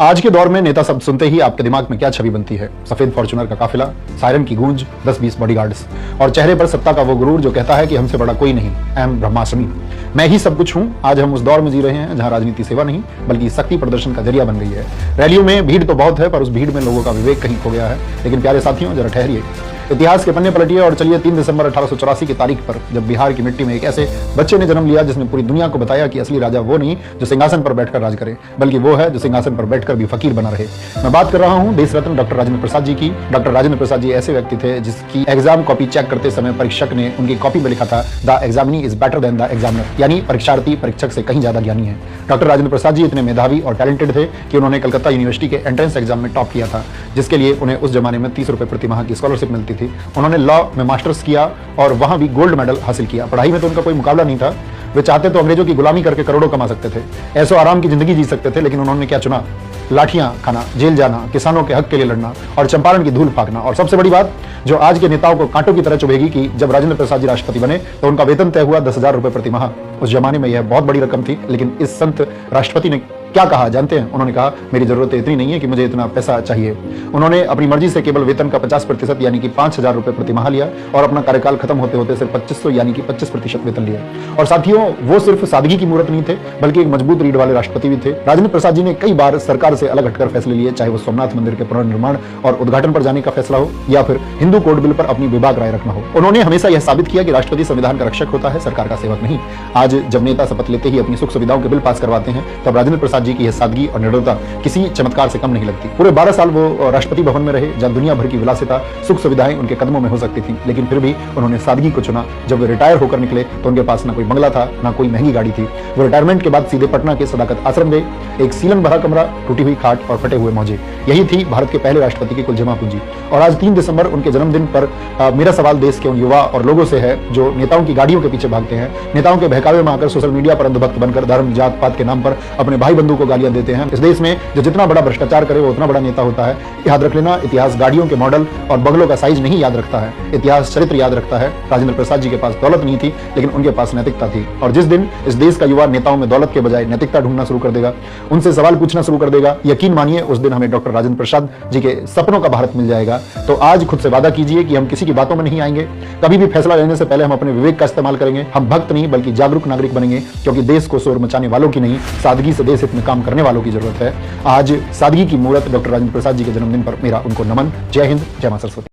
आज के दौर में नेता शब्द सुनते ही आपके दिमाग में क्या छवि बनती है? सफेद फॉर्च्यूनर का काफिला, सायरन की गूंज, 10-20 बॉडीगार्ड्स और चेहरे पर सत्ता का वो गुरूर जो कहता है कि हमसे बड़ा कोई नहीं, एम ब्रह्मास्मि, मैं ही सब कुछ हूं। आज हम उस दौर में जी रहे हैं जहां राजनीति सेवा नहीं बल्कि शक्ति प्रदर्शन का जरिया बन गई है। रैलियों में भीड़ तो बहुत है, पर उस भीड़ में लोगों का विवेक कहीं खो गया है। लेकिन प्यारे साथियों, जरा ठहरिए, इतिहास के पन्ने पलटिए और चलिए 3 दिसंबर 1884 की तारीख पर, जब बिहार की मिट्टी में एक ऐसे बच्चे ने जन्म लिया जिसने पूरी दुनिया को बताया कि असली राजा वो नहीं जो सिंहासन पर बैठकर राज करे, बल्कि वो है जो सिंहासन पर बैठकर भी फकीर बना रहे। मैं बात कर रहा हूं देश रत्न डॉक्टर राजेंद्र प्रसाद जी की। डॉक्टर राजेंद्र प्रसाद जी ऐसे व्यक्ति थे जिसकी एग्जाम कॉपी चेक करते समय परीक्षक ने उनकी कॉपी में लिखा था, the examinee is better than the examiner, यानी परीक्षार्थी परीक्षक से कहीं ज्यादा ज्ञानी है। डॉक्टर राजेंद्र प्रसाद जी इतने मेधावी और टैलेंटेड थे कि उन्होंने कलकत्ता यूनिवर्सिटी के एंट्रेंस एग्जाम में टॉप किया था, जिसके लिए उन्हें उस जमाने में 30 रुपए प्रति माह की स्कॉलरशिप मिलती थी। उन्होंने लॉ में मास्टर्स किया और वहां भी गोल्ड मेडल हासिल किया। पढ़ाई में तो उनका कोई मुकाबला नहीं था। वे चाहते तो अंग्रेजों की गुलामी करके करोड़ों कमा सकते थे, ऐसो आराम की जिंदगी जी सकते थे, लेकिन उन्होंने क्या चुना? लाठियां खाना, जेल जाना, किसानों के हक के लिए लड़ना और चंपारण की धूल फाकना। और सबसे बड़ी बात जो आज के नेताओं को कांटों की तरह चुभेगी कि जब राजेंद्र प्रसाद जी राष्ट्रपति बने तो उनका वेतन तय हुआ 10,000 रुपए प्रति माह। उस जमाने में यह बहुत बड़ी रकम थी, लेकिन इस संत राष्ट्रपति ने क्या कहा जानते हैं? उन्होंने कहा, मेरी जरूरत इतनी नहीं है कि मुझे इतना पैसा चाहिए। उन्होंने अपनी मर्जी से केवल वेतन का 50% यानी कि 5,000 रुपए प्रति माह लिया और अपना कार्यकाल खत्म होते होते सिर्फ 2500 यानी कि 25% वेतन लिया। और साथियों, वो सिर्फ सादगी की मूर्त नहीं थे बल्कि एक मजबूत रीढ़ वाले राष्ट्रपति भी थे। राजेंद्र प्रसाद जी ने कई बार सरकार से अलग हटकर फैसले लिए, चाहे वो सोमनाथ मंदिर के पुनर्निर्माण और उद्घाटन पर जाने का फैसला हो या फिर हिंदू कोड बिल पर अपनी विभाग राय रखना हो। उन्होंने हमेशा यह साबित किया कि राष्ट्रपति संविधान का रक्षक होता है, सरकार का सेवक नहीं। आज जब नेता शपथ लेते ही अपनी सुख सुविधाओं के बिल पास करवाते हैं, तब राजेंद्र प्रसाद जी की यह सादगी और निडरता किसी चमत्कार से कम नहीं लगती। पूरे 12 साल वो राष्ट्रपति भवन में रहे, जहां दुनिया भर की विलासिता, सुख सुविधाएं उनके कदमों में हो सकती थी, लेकिन फिर भी उन्होंने सादगी को चुना। जब वे रिटायर होकर निकले तो उनके पास ना कोई बंगला था, ना कोई महंगी गाड़ी थी। वो रिटायरमेंट के बाद सीधे पटना के सदाकत आश्रम गए। एक सीलन भरा कमरा, टूटी हुई खाट और फटे हुए मौजे, यही थी भारत के पहले राष्ट्रपति की कुल जमा पूंजी। और आज 3 दिसंबर उनके जन्मदिन पर मेरा सवाल देश के उन युवा और लोगों से है जो नेताओं की गाड़ियों के पीछे भागते हैं, नेताओं के बहकावे में आकर सोशल मीडिया पर अंधभक्त बनकर धर्म जात पात के नाम पर अपने भाई बंधु को गालियां देते हैं। इस देश में जो जितना बड़ा भ्रष्टाचार करे वो उतना बड़ा नेता होता है। याद रख लेना, इतिहास गाड़ियों के मॉडल और बंगलों का साइज नहीं याद रखता है, इतिहास चरित्र याद रखता है। राजेंद्र प्रसाद जी के पास दौलत नहीं थी, लेकिन उनके पास नैतिकता थी। और जिस दिन इस देश का युवा नेताओं में दौलत के बजाय नैतिकता ढूंढना शुरू कर देगा, उनसे सवाल पूछना शुरू कर देगा, यकीन मानिए उस दिन हमें डॉक्टर राजेंद्र प्रसाद जी के सपनों का भारत मिल जाएगा। तो आज खुद से वादा कीजिए कि हम किसी की बातों में नहीं आएंगे। कभी भी फैसला लेने से पहले हम अपने विवेक का इस्तेमाल करेंगे। हम भक्त नहीं बल्कि जागरूक नागरिक बनेंगे, क्योंकि देश को शोर मचाने वालों की नहीं, सादगी से देश हित में काम करने वालों की जरूरत है। आज सादगी की मूर्त डॉक्टर राजेंद्र प्रसाद जी के जन्मदिन पर मेरा उनको नमन। जय हिंद, जय मां सरस्वती।